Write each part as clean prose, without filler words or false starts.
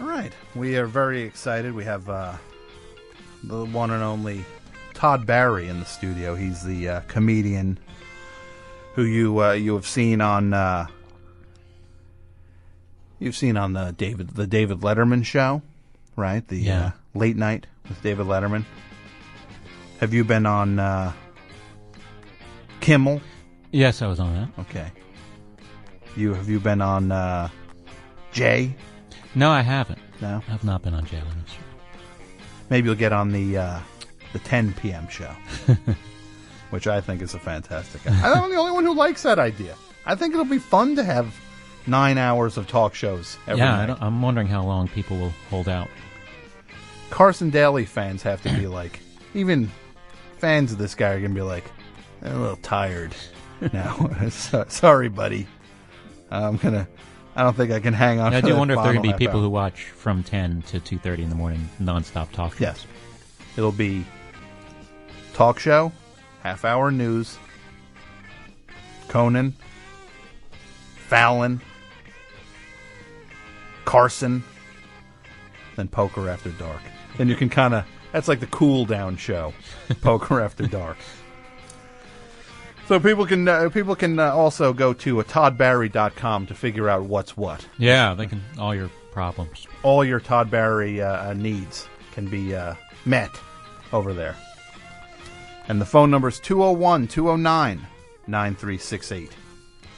All right. We are very excited. We have the one and only Todd Barry in the studio. He's the comedian who you have seen on the David Letterman show, right? The late night with David Letterman. Have you been on Kimmel? Yes, I was on that. Okay. Have you been on Jay? No, I haven't. No? I have not been on Jay Letterman's show. Maybe you'll get on the 10 p.m. show, which I think is a fantastic idea. I'm the only one who likes that idea. I think it'll be fun to have 9 hours of talk shows every night. I'm wondering how long people will hold out. Carson Daly fans have to be like, even fans of this guy are going to be like, I'm a little tired now. Sorry, buddy. I don't think I can hang on. I do wonder if there are going to be people who watch from 10 to 2:30 in the morning, nonstop talk shows. Yes. It'll be talk show, half-hour news, Conan, Fallon, Carson, then Poker After Dark. Then you can that's like the cool-down show, Poker After Dark. So people can also go to toddbarry.com to figure out what's what. Yeah, they can. All your problems. All your Todd Barry needs can be met over there. And the phone number is 201-209-9368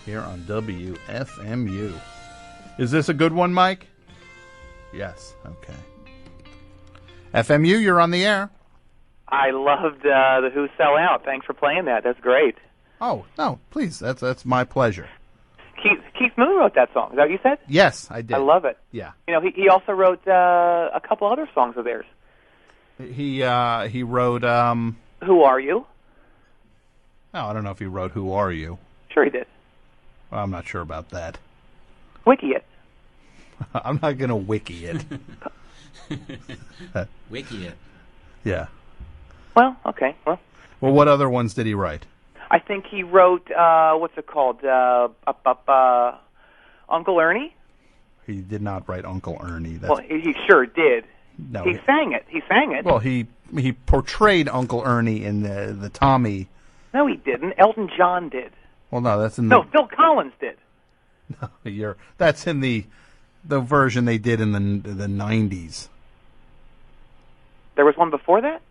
here on WFMU. Is this a good one, Mike? Yes. Okay. FMU, you're on the air. I loved the Who Sell Out. Thanks for playing that. That's great. Oh, no, please. That's my pleasure. Keith Moon wrote that song. Is that what you said? Yes, I did. I love it. Yeah. You know, he also wrote a couple other songs of theirs. He wrote Who Are You? Oh, I don't know if he wrote Who Are You. Sure he did. Well, I'm not sure about that. Wiki it. I'm not going to wiki it. Wiki it. Yeah. Well, okay. Well, what other ones did he write? I think he wrote, what's it called? Uncle Ernie? He did not write Uncle Ernie. Well, he sure did. No, he sang it. He sang it. Well, he portrayed Uncle Ernie in the Tommy. No, he didn't. Elton John did. Well, no, that's in No, Phil Collins did. No, that's in the version they did in the 90s. There was one before that?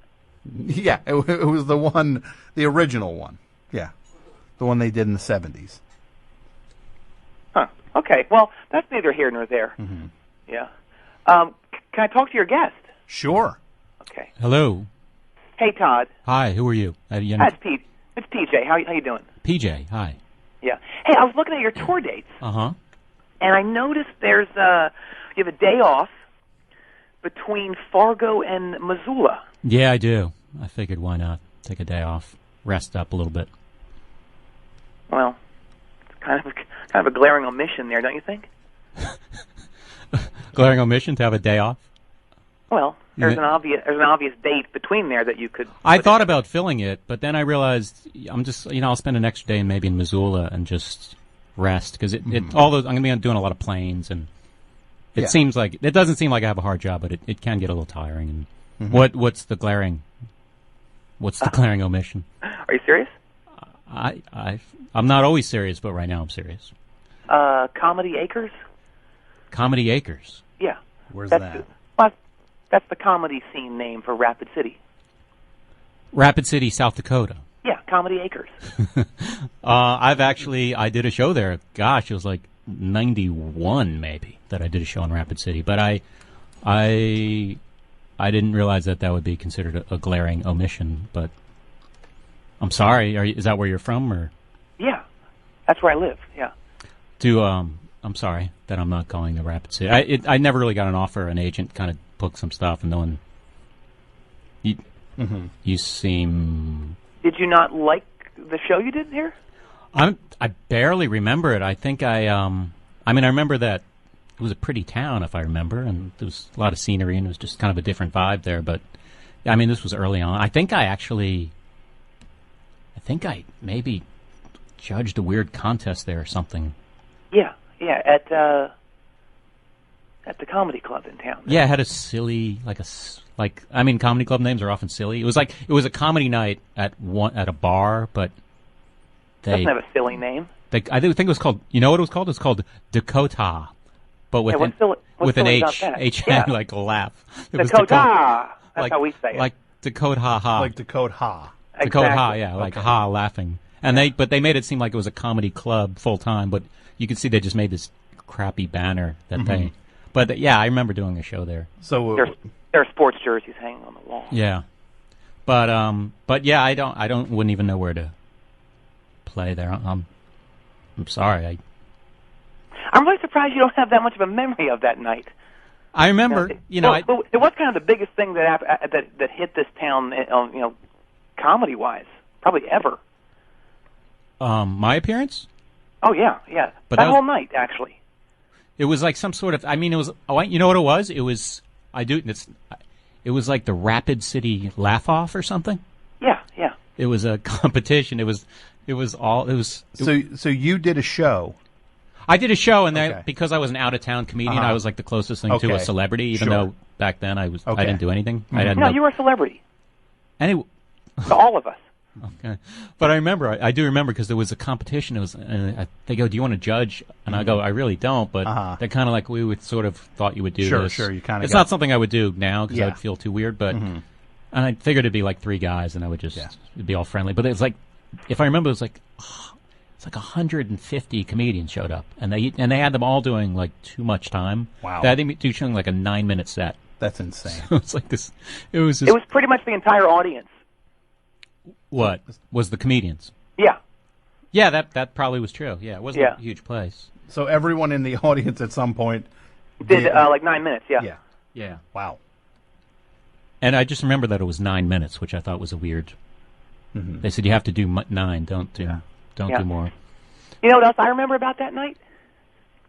Yeah, it was the original one. Yeah, the one they did in the 70s. Huh. Okay. Well, that's neither here nor there. Mm-hmm. Yeah. Can I talk to your guest? Sure. Okay. Hello. Hey, Todd. Hi. Who are you? It's Pete. It's PJ. How you doing? PJ. Hi. Yeah. Hey, I was looking at your tour dates. Uh-huh. And I noticed you have a day off between Fargo and Missoula. Yeah, I do. I figured why not take a day off, rest up a little bit. Well, it's kind of a glaring omission there, don't you think? Glaring omission to have a day off? Well, there's an obvious date between there that you could. I thought about filling it, but then I realized I'll spend an extra day maybe in Missoula and just rest because I'm going to be doing a lot of planes and it doesn't seem like I have a hard job, but it can get a little tiring. And what's the glaring omission? Are you serious? I'm not always serious, but right now I'm serious. Comedy Acres? Comedy Acres? Yeah. Where's that? That's the comedy scene name for Rapid City. Rapid City, South Dakota. Yeah, Comedy Acres. I did a show there. Gosh, it was like 91 maybe that I did a show in Rapid City, but I didn't realize that would be considered a glaring omission, but I'm sorry. Is that where you're from, or? Yeah, that's where I live. Yeah. I'm sorry that I'm not going to Rapid City. I never really got an offer. An agent kind of booked some stuff, and no one. You seem. Did you not like the show you did here? I barely remember it. I think I remember that it was a pretty town, if I remember, and there was a lot of scenery, and it was just kind of a different vibe there. But I mean, this was early on. I think I maybe judged a weird contest there or something. Yeah, at at the comedy club in town. Yeah, it had a silly, comedy club names are often silly. It was a comedy night at a bar, but Doesn't have a silly name. I think it was called, you know what it was called? It was called Dakota, but with an H, like a laugh. It Dakota. That's how we say it. Like Dakota ha. Like Dakota ha. Exactly. Dakota ha, yeah, like ha laughing. And they made it seem like it was a comedy club full time, but you could see they just made this crappy banner that But I remember doing a show there. So there are sports jerseys hanging on the wall. Yeah, but yeah, I wouldn't even know where to play there. I'm sorry. I'm really surprised you don't have that much of a memory of that night. I remember, it was kind of the biggest thing that hit this town, comedy wise, probably ever. My appearance? Oh yeah. But that whole night, actually. It was like some sort of. I mean, it was. Oh, you know what it was? It was. It was like the Rapid City Laugh Off or something. Yeah. It was a competition. It was. So you did a show. I did a show, and because I was an out of town comedian, I was like the closest thing to a celebrity. Even though back then I didn't do anything. No, you were a celebrity. Anyway, to all of us. Okay, but I do remember because there was a competition. It was, they go, "Do you want to judge?" And I go, "I really don't." But they're kind of like we would sort of thought you would do this. Sure. You kind of. It's not something I would do now because I would feel too weird. But and I figured it'd be like 3 guys, and I would just it'd be all friendly. But it's like, if I remember, it's like 150 comedians showed up, and they had them all doing like too much time. Wow. They had them doing like a 9-minute set. That's insane. So it's like this. It was pretty much the entire audience. What was the comedians? Yeah. Yeah, that probably was true. Yeah, it wasn't a huge place. So everyone in the audience at some point did like 9 minutes. Yeah. Yeah. Wow. And I just remember that it was 9 minutes, which I thought was a weird. They said you have to do 9. Don't do more. You know what else I remember about that night?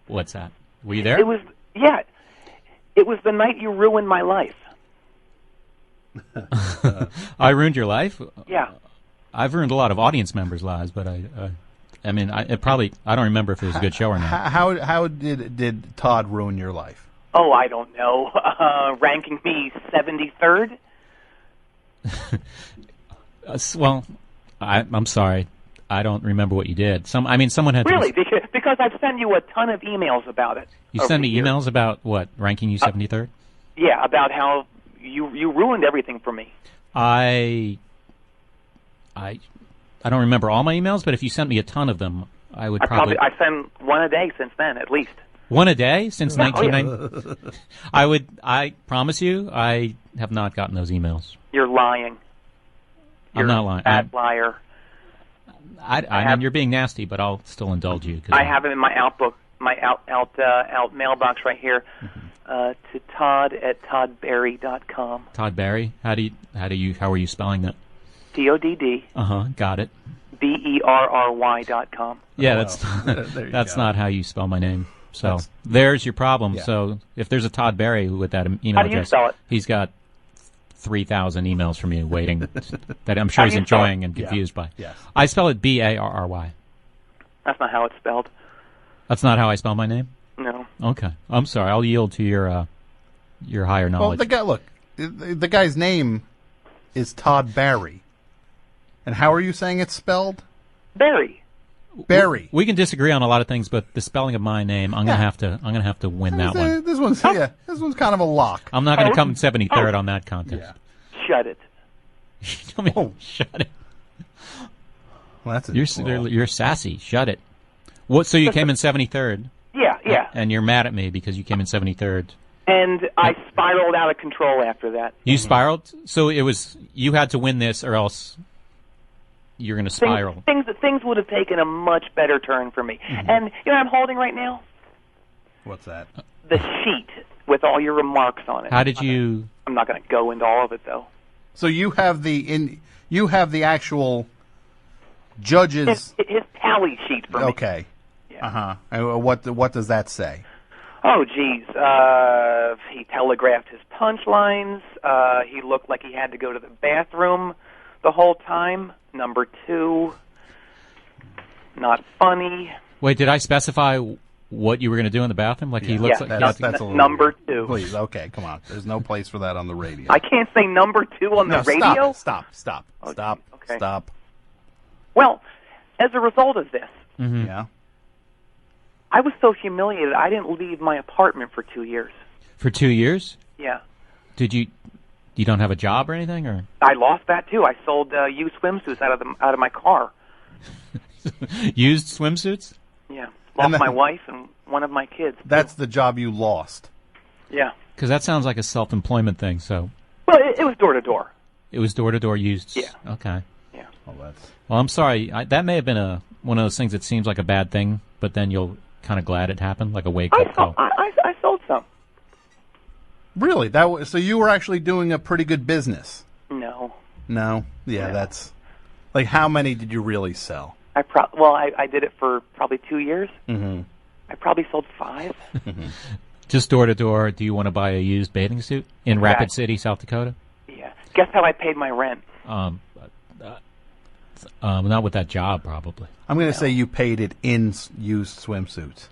What's that? Were you there? It was the night you ruined my life. I ruined your life? Yeah. I've ruined a lot of audience members' lives, but I don't remember if it was a good show or not. How did Todd ruin your life? Oh, I don't know. Ranking me 73rd? Well, I'm sorry. I don't remember what you did. Someone had really because I've sent you a ton of emails about it. You send me emails about what, ranking you 73rd? Yeah, about how you ruined everything for me. I don't remember all my emails, but if you sent me a ton of them, I would probably. I send one a day since then, at least. One a day since 1990. I promise you, I have not gotten those emails. You're lying. I'm not lying. Bad liar. I mean, you're being nasty, but I'll still indulge you. I have it in my outbook, my out mailbox right here, to Todd at toddbarry.com. Todd Barry? How are you spelling that? TODD. Got it. BERRY.com. Yeah, that's not how you spell my name. So there's your problem. Yeah. So if there's a Todd Barry with that email address, how do you spell it? He's got 3,000 emails from you waiting that I'm sure he's enjoying and confused by. Yes. I spell it BARRY. That's not how it's spelled. That's not how I spell my name? No. Okay. I'm sorry. I'll yield to your higher knowledge. Well, the guy's name is Todd Barry. And how are you saying it's spelled? Barry. Barry. We can disagree on a lot of things, but the spelling of my name, I'm gonna have to win that one. This one's kind of a lock. I'm not gonna come 73rd on that contest. Yeah. Shut it. Shut it. Well, you're sassy. Shut it. What? So you came in 73rd? Yeah. And you're mad at me because you came in 73rd. And I spiraled out of control after that. You spiraled? So it was you had to win this, or else you're going to spiral. Things would have taken a much better turn for me. And you know what I'm holding right now? What's that? The sheet with all your remarks on it. How did you? I'm not going to go into all of it though. So you have the actual judges. His tally sheet for me. Okay. Yeah. What does that say? Oh, geez. He telegraphed his punchlines. He looked like he had to go to the bathroom the whole time. Number 2, not funny. Wait, did I specify what you were going to do in the bathroom? Like he looks like that's a little number weird. 2. Please, okay, come on. There's no place for that on the radio. I can't say number 2 on the radio? Stop. Okay. Stop. Well, as a result of this, Yeah. I was so humiliated I didn't leave my apartment for 2 years. For 2 years? Yeah. Did you don't have a job or anything, or? I lost that too. I sold used swimsuits out of my car. Used swimsuits? Yeah. Lost my wife and one of my kids. That's the job you lost. Yeah. Because that sounds like a self-employment thing, so. Well, it was door to door. It was door-to-door used? Yeah. Okay. Yeah. Well, I'm sorry. That may have been one of those things that seems like a bad thing, but then you'll kind of glad it happened, like a wake-up call. I sold some. Really? So you were actually doing a pretty good business? No. No? Yeah, No. that's... Like, how many did you really sell? I did it for probably 2 years. Mm-hmm. I probably sold 5. Just door-to-door, do you want to buy a used bathing suit in Rapid City, South Dakota? Yeah. Guess how I paid my rent? Not with that job, probably. I'm going to say you paid it in used swimsuits.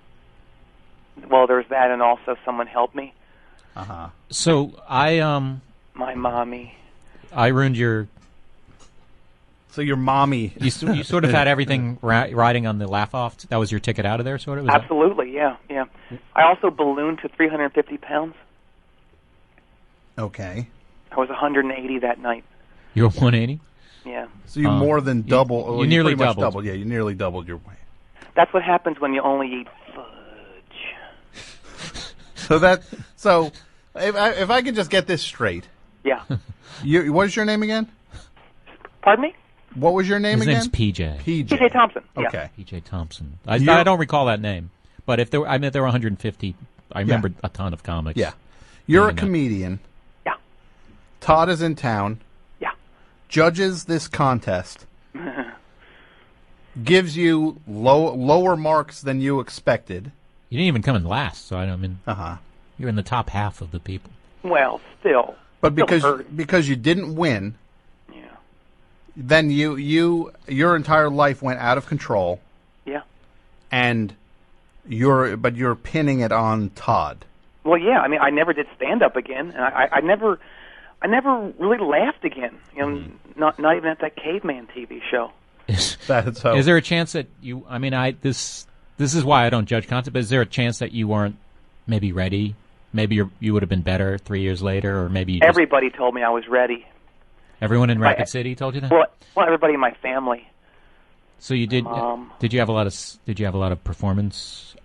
Well, there's that, and also someone helped me. Uh-huh. So My mommy. I ruined your... So your mommy... You sort of had everything riding on the laugh-off. That was your ticket out of there, sort of? Absolutely, yeah. I also ballooned to 350 pounds. Okay. I was 180 that night. You were 180? Yeah. So you more than double... You nearly pretty much doubled. Yeah, you nearly doubled your weight. That's what happens when you only eat fudge. So if I can just get this straight... Yeah. What is your name again? Pardon me? What was your name His again? name's PJ. PJ Thompson. Yeah. Okay. PJ Thompson. I don't recall that name, but if there were 150. I remember a ton of comics. Yeah. You're a Maybe not. comedian. Yeah. Todd is in town. Yeah. Judges this contest. Gives you lower marks than you expected. You didn't even come in last, so I mean, Uh-huh. you're in the top half of the people. Well, still. But Still because you didn't win, yeah. then your entire life went out of control, Yeah. and you're pinning it on Todd. Well, yeah. I mean, I never did stand up again, and I never really laughed again. You know, not even at that caveman TV show. That's so. Is there a chance that you? I mean, this is why I don't judge content. But is there a chance that you weren't maybe ready? Maybe you would have been better 3 years later, or maybe Everybody told me I was ready. Everyone in Rapid City told you that. Well, everybody in my family. So you did. Did you have a lot of performance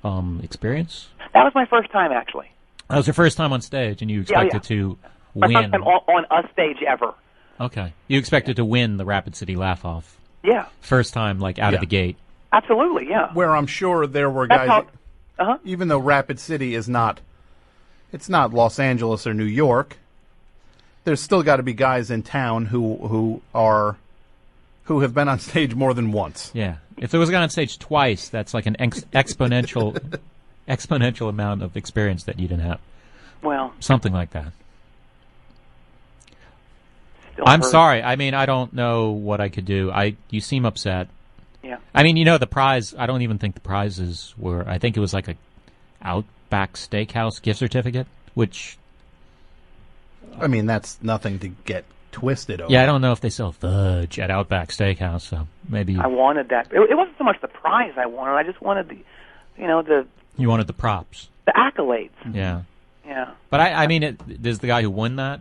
experience? That was my first time, actually. That was your first time on stage, and you expected to My win. first time on a stage ever. Okay, you expected to win the Rapid City Laugh Off. Yeah. First time, like out of the gate. Absolutely, yeah. Where I'm sure there were guys. Uh-huh. Even though Rapid City is not, it's not Los Angeles or New York. There's still got to be guys in town who have been on stage more than once. Yeah, if there was a guy on stage twice, that's like an exponential amount of experience that you didn't have. Well, something like that. I'm sorry. I mean, I don't know what I could do. You seem upset. Yeah. I mean, the prize. I don't even think the prizes were. I think it was like a Outback Steakhouse gift certificate, which. I mean, that's nothing to get twisted over. Yeah, I don't know if they sell fudge at Outback Steakhouse, so maybe. I wanted that. It wasn't so much the prize I wanted. I just wanted the. You wanted the props. The accolades. Yeah. Yeah. But I mean, there's the guy who won that.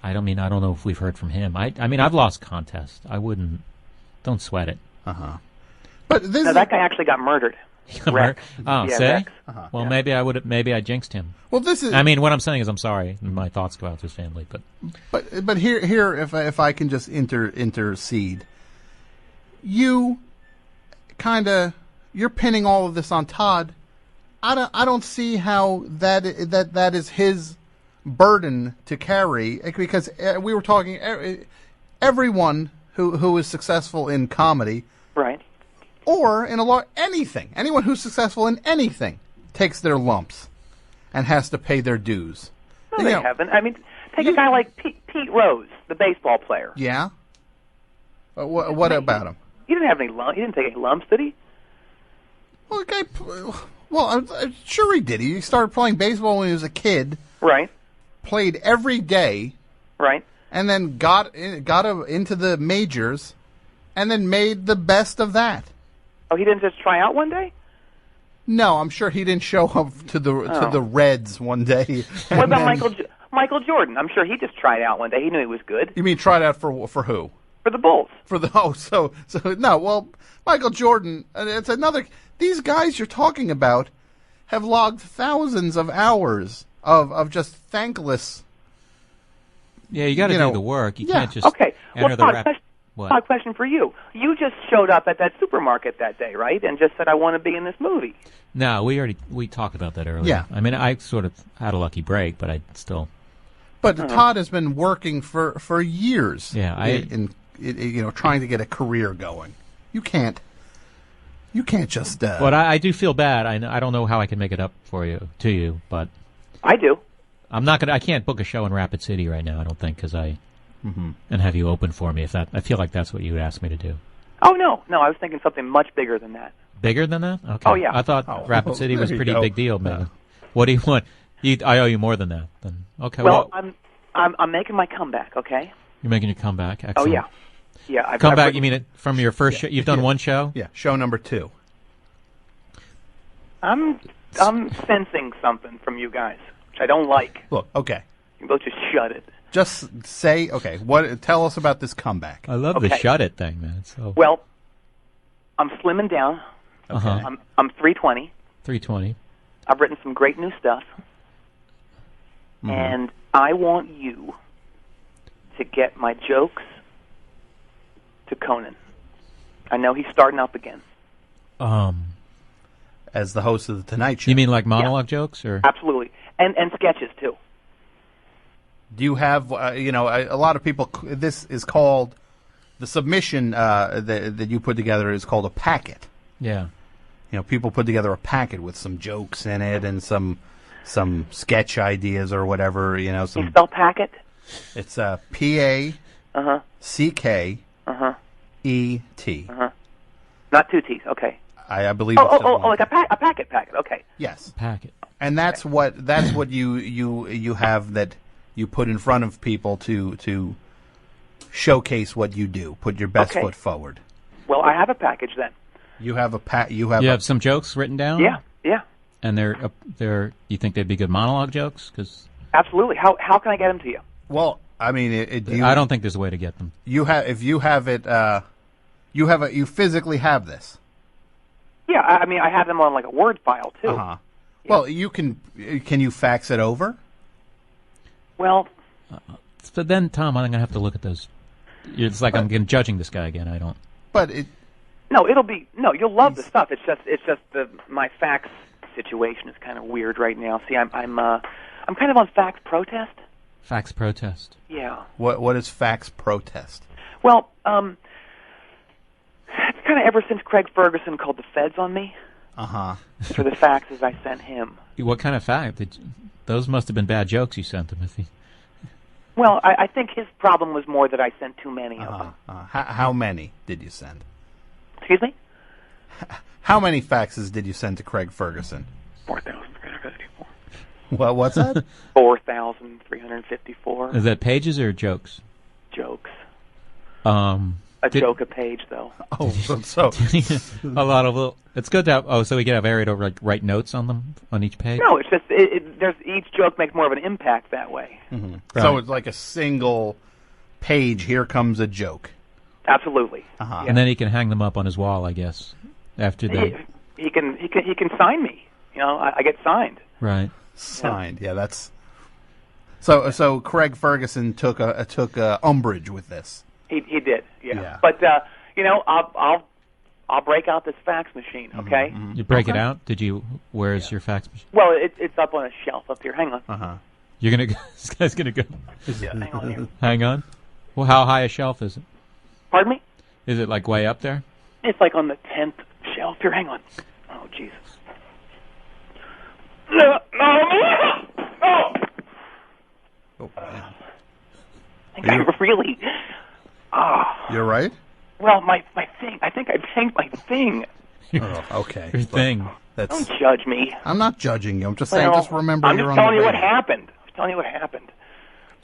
I don't know if we've heard from him. I mean, I've lost contests. I wouldn't. Don't sweat it. But that guy actually got murdered. Rex. Oh, yeah, see? Rex. Well, maybe I would. Maybe I jinxed him. Well, this is. I mean, what I'm saying is, I'm sorry. My thoughts go out to his family, But here, if I can just intercede, you're pinning all of this on Todd. I don't see how that is his burden to carry, because we were talking everyone who is successful in comedy, right, or in anyone who's successful in anything takes their lumps and has to pay their dues. No, they haven't. I mean, take a guy like Pete Rose, the baseball player. Yeah. What about him? He didn't have any lumps. He didn't take any lumps, did he? Well, Well, I'm sure he did. He started playing baseball when he was a kid. Right. Played every day. Right. And then got into the majors, and then made the best of that. Oh, he didn't just try out one day? No, I'm sure he didn't show up to the Reds one day. What about Michael Jordan? I'm sure he just tried out one day. He knew he was good. You mean tried out for who? For the Bulls. So no. Well, Michael Jordan. It's another. These guys you're talking about have logged thousands of hours of just thankless. Yeah, you got to do the work. You can't just enter the rep. Todd, question for you. You just showed up at that supermarket that day, right? And just said, I want to be in this movie. No, we talked about that earlier. Yeah. I mean, I sort of had a lucky break, but I still. But Todd has been working for years. Yeah, in trying to get a career going. You can't just. But I do feel bad. I don't know how I can make it up to you, but I do. I'm not gonna. I can't book a show in Rapid City right now. I don't think because and have you open for me. I feel like that's what you would ask me to do. Oh no, I was thinking something much bigger than that. Bigger than that? Okay. Oh yeah. I thought Rapid City was a pretty big deal, man. Yeah. What do you want? I owe you more than that. Then okay. Well, I'm making my comeback. Okay. You're making your comeback. Excellent. Oh yeah. Yeah. Comeback. You mean it from your first show? You've done one show. Yeah. Show number 2. I'm sensing something from you guys, which I don't like. Look. Okay. You both just shut it. Just say okay. Tell us about this comeback. I love the shut it thing, man. So. Well, I'm slimming down. Okay. I'm 320. 320. I've written some great new stuff, and I want you to get my jokes to Conan. I know he's starting up again. As the host of the Tonight Show. You mean like monologue jokes, or absolutely, and sketches too. Do you have a lot of people? This is called the submission that you put together is called a packet. Yeah. People put together a packet with some jokes in it and some sketch ideas or whatever. Some. You spell packet? It's P-A-C-K-E-T. Not 2 T's. Okay. I believe. Like a packet. Okay. Yes. Packet. And that's what you have that you put in front of people to showcase what you do. Put your best foot forward. Well, I have a package then. You have You have some jokes written down. Yeah. And they're. You think they'd be good monologue jokes? Because absolutely. How can I get them to you? Well, I mean, I don't think there's a way to get them. If you have it, you physically have this. Yeah, I mean, I have them on like a Word file too. Yeah. Well, you can you fax it over? Well, so then, Tom, I'm gonna have to look at those. It's like I'm judging this guy again. I don't. But it. No, you'll love the stuff. It's just my fax situation is kind of weird right now. See, I'm kind of on fax protest. Fax protest. Yeah. What is fax protest? Well, it's kind of ever since Craig Ferguson called the feds on me. For the faxes I sent him. What kind of fax? Those must have been bad jokes you sent him. Well, I think his problem was more that I sent too many of them. How many did you send? Excuse me? How many faxes did you send to Craig Ferguson? 4,354. Well, what's that? 4,354. Is that pages or jokes? Jokes. A joke a page, though. Oh, so a lot of little. It's good to have. Oh, so we can have Ari to write notes on them on each page. No, it's just there's each joke makes more of an impact that way. Mm-hmm. Right. So it's like a single page. Here comes a joke. Absolutely. Yeah. And then he can hang them up on his wall, I guess. After that, he can sign me. I get signed. Right. Signed. Yeah, that's. So Craig Ferguson took umbrage with this. He did. Yeah. But I'll break out this fax machine. Okay. Mm-hmm. You break it out? Did you? Where's your fax machine? Well, it's up on a shelf up here. Hang on. You're gonna. This guy's gonna go. Yeah. Hang on here. Hang on. Well, how high a shelf is it? Pardon me? Is it like way up there? It's like on the 10th shelf here. Hang on. Oh, Jesus. No. Oh, man. I think I really... You're right? Well, my thing. I think I banged my thing. Oh, okay. Your thing. Don't judge me. I'm not judging you. I'm just saying, just remember I'm you're just on telling the you what radio. happened. I'm just telling you what happened.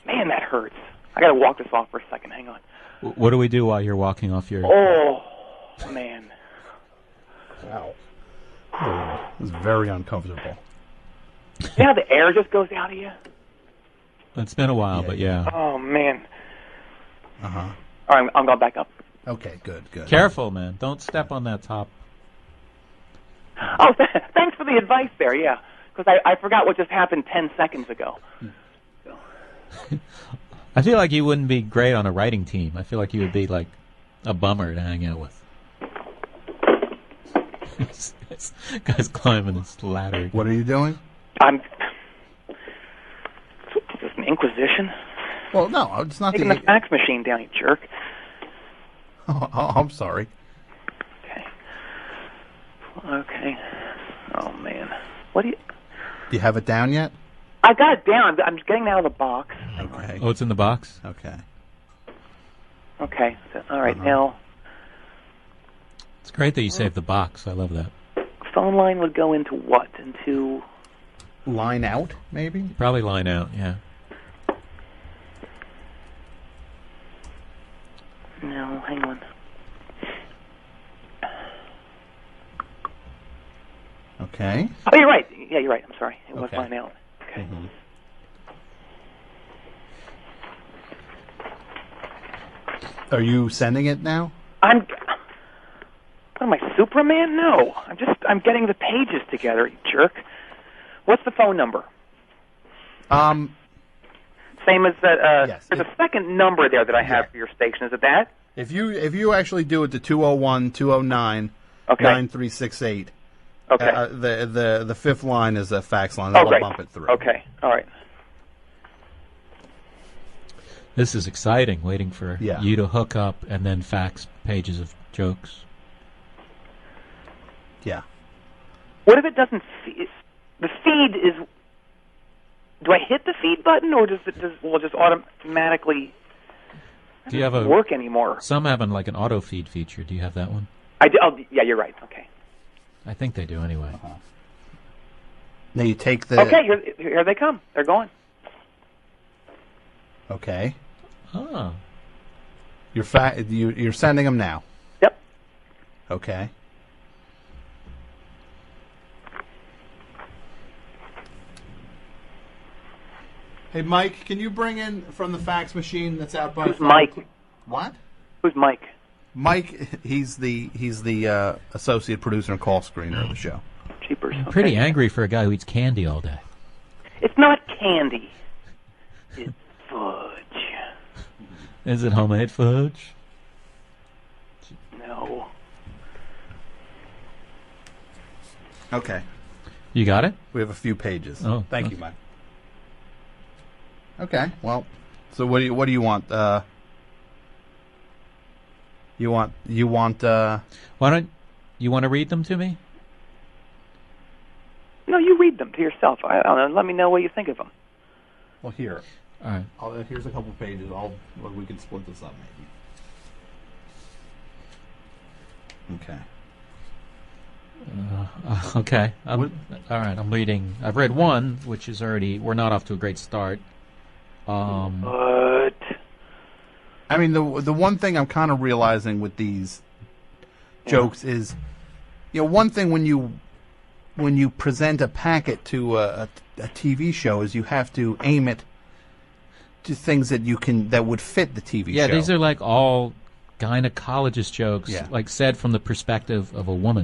Man, that hurts. I got to walk this off for a second. Hang on. What do we do while you're walking off your... Oh, man. Wow. It's very uncomfortable. You know how the air just goes out of you? It's been a while, but yeah. Oh, man. Uh-huh. All right, I'm going back up. Okay, good. Careful, man. Don't step on that top. Oh, thanks for the advice there, yeah. Because I forgot what just happened 10 seconds ago. I feel like you wouldn't be great on a writing team. I feel like you would be like a bummer to hang out with. This guy's climbing this ladder. What are you doing? Is this an inquisition? Well, no, it's not Taking the fax machine down, you jerk. Oh, I'm sorry. Okay. Oh, man. What do you... Do you have it down yet? I got it down. I'm just getting it out of the box. Okay. Oh, it's in the box? Okay. Okay. So, all right, now... It's great that you saved the box. I love that. Phone line would go into what? Into... Line out, maybe? Probably line out, yeah. No, hang on. Okay. Oh, you're right. Yeah, you're right. I'm sorry. It was Okay. line out. Okay. Mm-hmm. Are you sending it now? What am I, Superman? No. I'm getting the pages together, you jerk. What's the phone number? Same as that. Yes. There's a second number there that I have for your station. Is it that? If you actually do it to 201-209-9368. Okay. The fifth line is a fax line. Oh, That'll great. bump it through. Okay. All right. This is exciting, waiting for you to hook up and then fax pages of jokes. Yeah. What if it doesn't feed? The feed is... Do I hit the feed button, or will it just automatically... Do you have work anymore? Some have like an auto feed feature. Do you have that one? I do. Oh, yeah, you're right. Okay. I think they do anyway. Now you take the... Okay, here they come. They're going. Okay. Oh. You're sending them now. Yep. Okay. Hey, Mike, can you bring in from the fax machine that's out by... Who's Mike? What? Who's Mike? Mike, he's the associate producer and call screener of the show. Cheapers. I'm pretty angry for a guy who eats candy all day. It's not candy. It's fudge. Is it homemade fudge? No. Okay. You got it? We have a few pages. Oh, Thank you, Mike. Okay, well, so what do you want? You want? Why don't you want to read them to me? No, you read them to yourself. I don't know. Let me know what you think of them. Well, here. All right. Here's a couple pages. We can split this up, maybe. Okay. Okay. All right. I'm reading. I've read one, which is already. We're not off to a great start. But I mean, the one thing I'm kind of realizing with these jokes is, one thing when you present a packet to a TV show is you have to aim it to things that would fit the TV show. Yeah, these are like all gynecologist jokes, like said from the perspective of a woman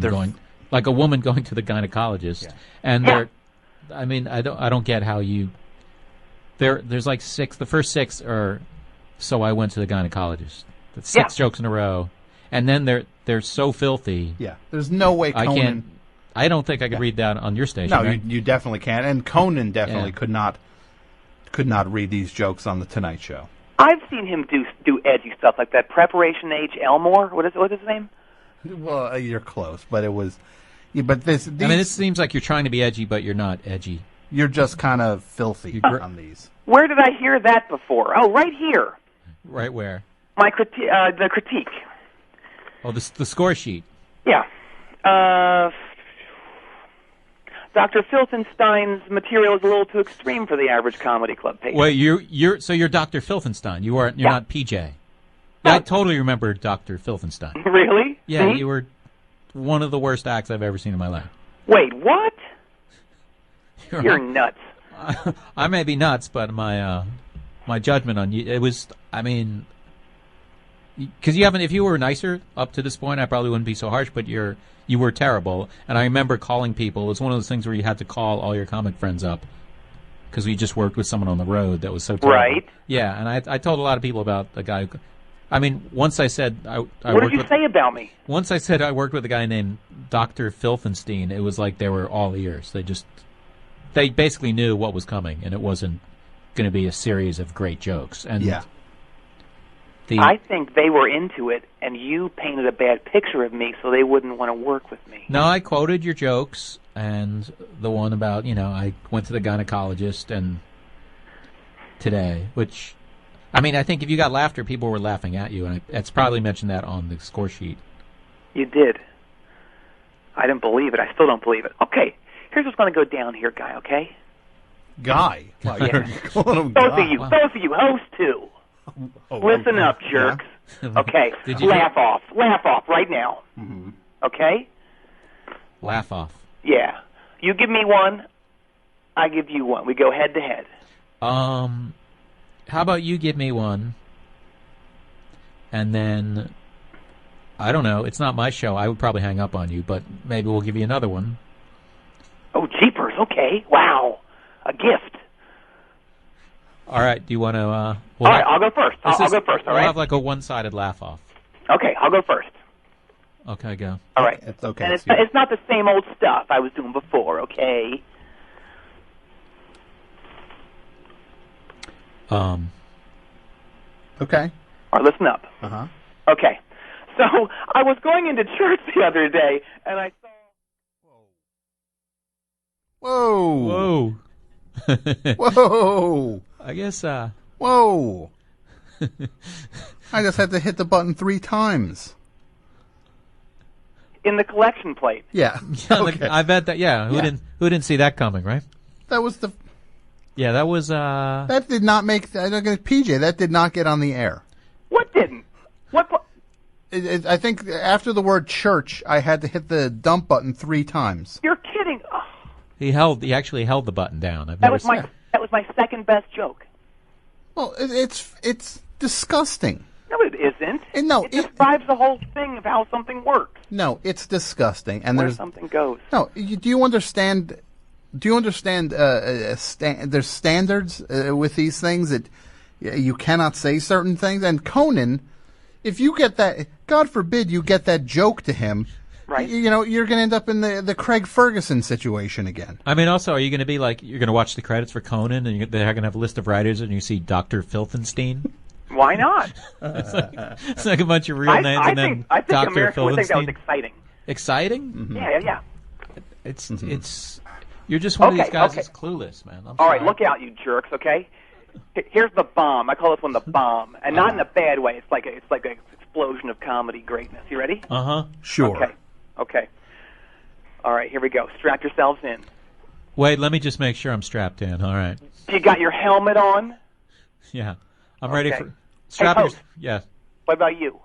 like a woman going to the gynecologist, and they're. I mean, I don't get how you. There's like six. The first six are, so I went to the gynecologist. That's six jokes in a row, and then they're so filthy. Yeah, there's no way Conan. I don't think I could read that on your station. No, right? you definitely can't. And Conan definitely could not read these jokes on the Tonight Show. I've seen him do edgy stuff like that. Preparation H. Elmore. What is his name? Well, you're close, but it was. Yeah, but this. These, I mean, it seems like you're trying to be edgy, but you're not edgy. You're just kind of filthy on these. Where did I hear that before? Oh, right here. Right where? My the critique. Oh, the score sheet. Yeah. Dr. Filthenstein's material is a little too extreme for the average comedy club patron. Wait, you're Dr. Filthenstein. You're not PJ. Yeah, I totally remember Dr. Filthenstein. Really? Yeah, you were one of the worst acts I've ever seen in my life. Wait, what? You're nuts. I may be nuts, but my judgment on you, it was, I mean, because if you were nicer up to this point, I probably wouldn't be so harsh, but you were terrible. And I remember calling people. It was one of those things where you had to call all your comic friends up because we just worked with someone on the road that was so terrible. Right. Yeah, and I told a lot of people about the guy who, I mean, once I said what did you say about me? Once I said I worked with a guy named Dr. Filthenstein, it was like they were all ears. They basically knew what was coming, and it wasn't going to be a series of great jokes. And yeah. I think they were into it, and you painted a bad picture of me so they wouldn't want to work with me. No, I quoted your jokes, and the one about, I went to the gynecologist and today, which, I mean, I think if you got laughter, people were laughing at you, and it's probably mentioned that on the score sheet. You did. I didn't believe it. I still don't believe it. Okay, here's what's going to go down here, Guy, okay? Guy? Wow, yeah. You're calling him both Guy. of you, host too. Listen up, jerks. Yeah. Okay, laugh off right now. Mm-hmm. Okay? Laugh off. Yeah. You give me one, I give you one. We go head to head. How about you give me one, and then, I don't know, it's not my show. I would probably hang up on you, but maybe we'll give you another one. Oh, jeepers, okay. Wow. A gift. All right, do you want to... all right, I'll go first. I'll go first, all right? We'll have like a one-sided laugh-off. Okay, I'll go first. Okay, go. All right. It's okay. And it's not the same old stuff I was doing before, okay? Okay. All right, listen up. Uh-huh. Okay. So I was going into church the other day, and I saw... Whoa. Whoa. Whoa. I guess, Whoa. I just had to hit the button 3 times. In the collection plate. Yeah. Okay. I bet that, Who didn't see that coming, right? That was the... Yeah, that was, That did not make... PJ, that did not get on the air. What didn't? What? I think after the word church, I had to hit the dump button 3 times. You're kidding. Oh. He actually held the button down. That was my second best joke. Well, it's disgusting. No, it isn't. No, it describes the whole thing of how something works. No, it's disgusting. And where something goes. No, do you understand? Do you understand? There's standards with these things that you cannot say certain things. And Conan, if you get that, God forbid, you get that joke to him. Right. You're going to end up in the Craig Ferguson situation again. I mean, also, are you going to be like, you're going to watch the credits for Conan, and they're going to have a list of writers, and you see Dr. Filthenstein? Why not? It's like a bunch of real names, and then I think Dr. America Filthenstein. would think that was exciting. Exciting? Mm-hmm. Yeah. It's you're just one of these guys that's clueless, man. All right, look out, you jerks. Okay, here's the bomb. I call this one the bomb, and not in a bad way. It's like an explosion of comedy greatness. You ready? Sure. Okay. All right, here we go. Strap yourselves in. Wait, let me just make sure I'm strapped in. All right. You got your helmet on? Yeah, I'm ready for. Yeah. What about you?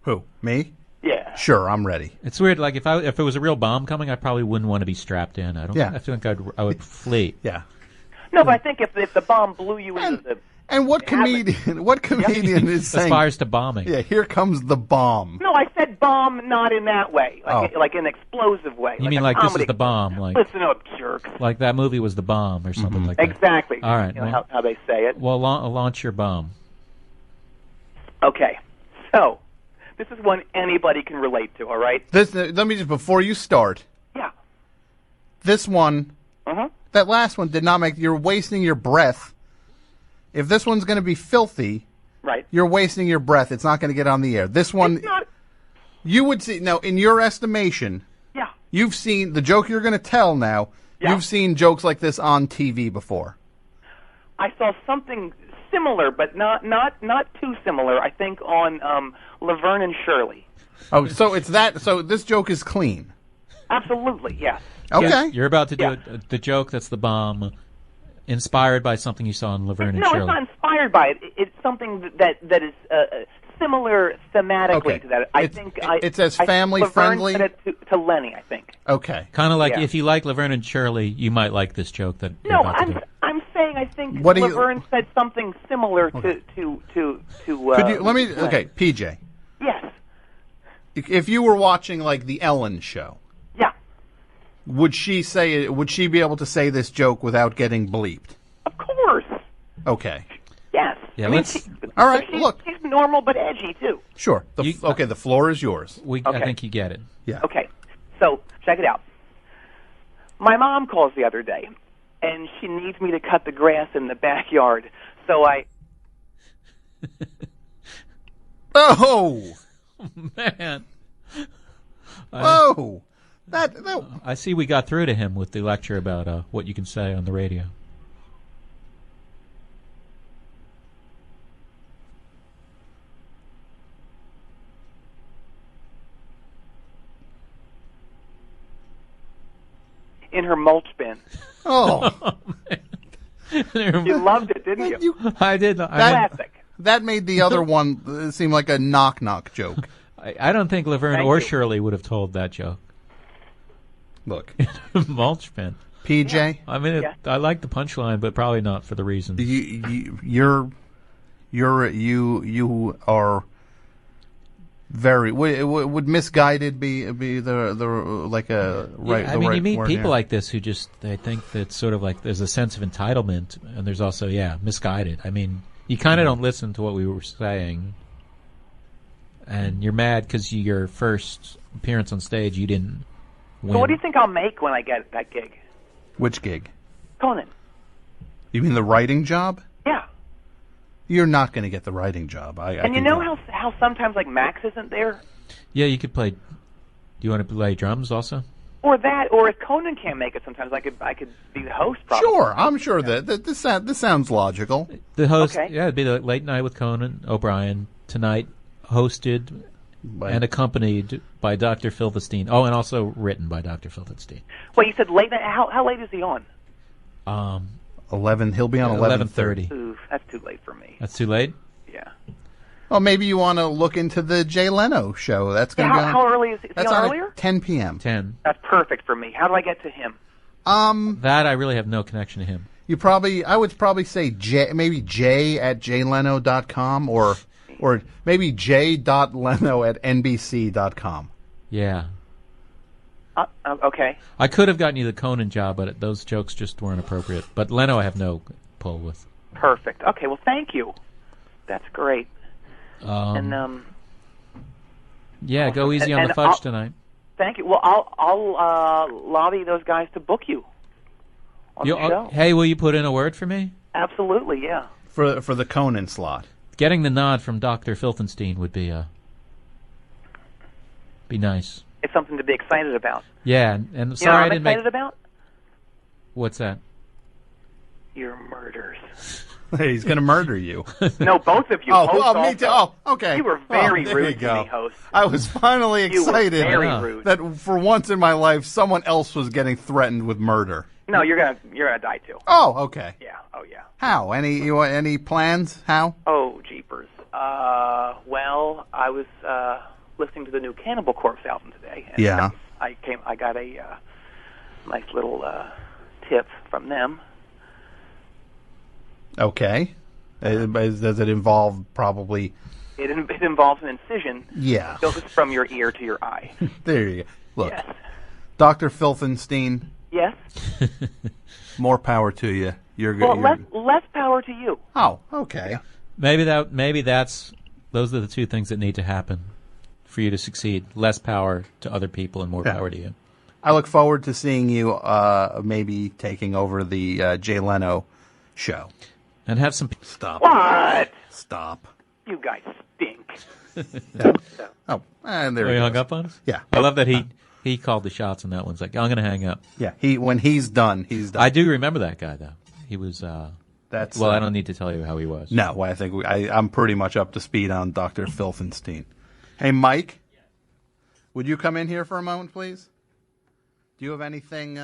Who? Me? Yeah. Sure, I'm ready. It's weird. Like if it was a real bomb coming, I probably wouldn't want to be strapped in. I don't. Yeah. I think I would flee. Yeah. No, but I think if the bomb blew you into the... And what comedian is saying... Aspires to bombing. Yeah, here comes the bomb. No, I said bomb not in that way. Like an explosive way. You mean like this is the bomb? Like, listen up, jerks. Like that movie was the bomb or something like that. Exactly. All right. You know how they say it. Well, launch your bomb. Okay. So, this is one anybody can relate to, all right? Let me just, before you start... Yeah. This one... That last one did not make... You're wasting your breath. If this one's going to be filthy... Right. You're wasting your breath. It's not going to get on the air. This one... It's not... You would see... Now, in your estimation... Yeah. You've seen... The joke you're going to tell now... Yeah. You've seen jokes like this on TV before. I saw something similar, but not too similar, I think, on Laverne and Shirley. Oh, so it's that... So this joke is clean. Absolutely, yes. Okay. You're about to do Yeah. the joke that's the bomb, inspired by something you saw in Laverne and No, Shirley. it's not inspired by it. It's something that is similar thematically Okay. to that. It's as I think family-friendly? Laverne said it to Lenny, I think. Okay. Kind of like Yeah. if you like Laverne and Shirley, you might like this joke that you're No, about to do. I'm saying I think What do you- Laverne said something similar to Could you let me? Lenny. Okay, PJ. Yes. If you were watching like the Ellen show, Yeah. would she be able to say this joke without getting bleeped? Of course. Okay. Yes. Yeah, I mean, let's- All right, look. She's normal but edgy too. Sure. You- The floor is yours. I Okay. think you get it. Yeah. Okay, so check it out. My mom calls the other day, and she needs me to cut the grass in the backyard. So I Oh, Man, whoa! That I see we got through to him with the lecture about what you can say on the radio. in her mulch bin. oh You loved it, didn't you? I did. Classic. that made the other one seem like a knock joke. I don't think Laverne Thank or you. Shirley would have told that joke. Look, Mulch bin. PJ, I mean, Yeah. I like the punchline, but probably not for the reason. you are very. Would misguided be the like a right? Yeah, I the mean, right you meet word people here? like this who just they think that sort of like there's a sense of entitlement, and there's also misguided. I mean, you kind of don't listen to what we were saying, and you're mad because your first appearance on stage you didn't win. So what do you think I'll make when I get that gig? Which gig? Conan. You mean the writing job? Yeah. You're not going to get the writing job. And you know how sometimes like Max isn't there? Yeah, you could play. Do you want to play drums also? Or that, or if Conan can't make it sometimes I could be the host probably. Sure, I'm sure that this sounds logical. The host, Okay. yeah, it'd be the Late Night with Conan O'Brien tonight, hosted and accompanied by Dr. Filthenstein. Oh, and also written by Dr. Filthenstein. Wait, you said late night. How late is he on? 11. He'll be on 11:30. Ooh, that's too late for me. That's too late. Yeah. Well, maybe you want to look into the Jay Leno show. That's going to be on. How early is he? Is he That's on on earlier? at 10 p.m. 10. That's perfect for me. How do I get to him? That I really have no connection to him. I would probably say maybe j@jayleno.com or maybe j.leno@nbc.com. Yeah. Okay. I could have gotten you the Conan job, but those jokes just weren't appropriate. But Leno I have no pull with. Perfect. Okay. Well, thank you. That's great. And Yeah, go easy on and the fudge I'll- tonight. thank you. Well, I'll lobby those guys to book you on the show. Hey, will you put in a word for me? Absolutely. Yeah. For the Conan slot. Getting the nod from Dr. Filthenstein would be nice. It's something to be excited about. Yeah, and You know sorry what I I'm didn't make. excited about What's that? your murders. He's going to murder you. No, both of you. Oh, host me also. too. Oh, okay. You were very there rude you to go. me, host. I was finally You were excited very Yeah. rude. that for once in my life someone else was getting threatened with murder. No, you're gonna die too. Oh, okay. Yeah. Oh yeah. How? Any plans? How? Oh jeepers. Well, I was listening to the new Cannibal Corpse album today. And Yeah. I got a nice little tip from them. Okay. Does it involve probably? It involves an incision. Yeah. Goes from your ear to your eye. There you go. Look, Yes. Dr. Filthenstein, Yes. more power to you. Well, less power to you. Oh, okay. Maybe those are the two things that need to happen for you to succeed. Less power to other people and more Yeah. power to you. I look forward to seeing you maybe taking over the Jay Leno show. And have some. Stop. What? Stop. You guys stink. Oh, and there Oh, he he hung goes. up on us? Yeah. I love that he called the shots on that one. It's like, I'm going to hang up. Yeah. When he's done, he's done. I do remember that guy, though. He was, That's well, I don't need to tell you how he was. No, I think I'm pretty much up to speed on Dr. Filthenstein. Hey, Mike, would you come in here for a moment, please? Do you have anything